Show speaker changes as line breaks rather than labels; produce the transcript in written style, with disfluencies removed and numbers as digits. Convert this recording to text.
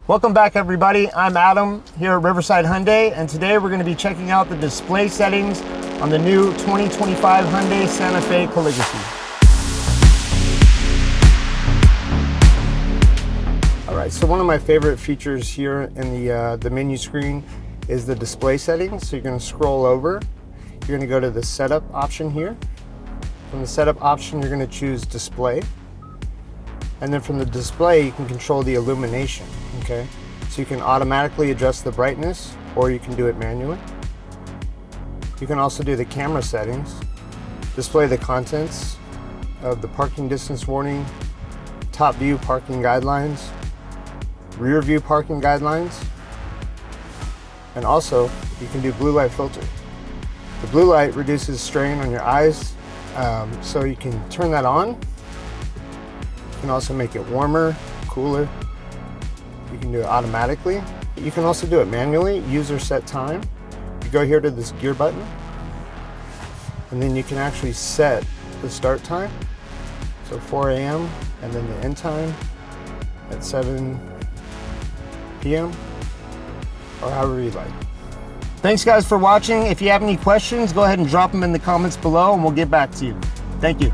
Welcome back, everybody. I'm Adam here at Riverside Hyundai, and today we're going to be checking out the display settings on the new 2025 Hyundai Santa Fe Calligraphy. All right, so one of my favorite features here in the menu screen is the display settings. So you're going to scroll over. You're going to go to the setup option here. From the setup option, you're going to choose display. And then from the display, you can control the illumination, okay? So you can automatically adjust the brightness, or you can do it manually. You can also do the camera settings, display the contents of the parking distance warning, top view parking guidelines, rear view parking guidelines, and also you can do blue light filter. The blue light reduces strain on your eyes, so you can turn that on. You can also make it warmer, cooler. You can do it automatically. You can also do it manually, user set time. You go here to this gear button, and then you can actually set the start time. So 4 a.m. and then the end time at 7 p.m. or however you like. Thanks guys for watching. If you have any questions, go ahead and drop them in the comments below and we'll get back to you. Thank you.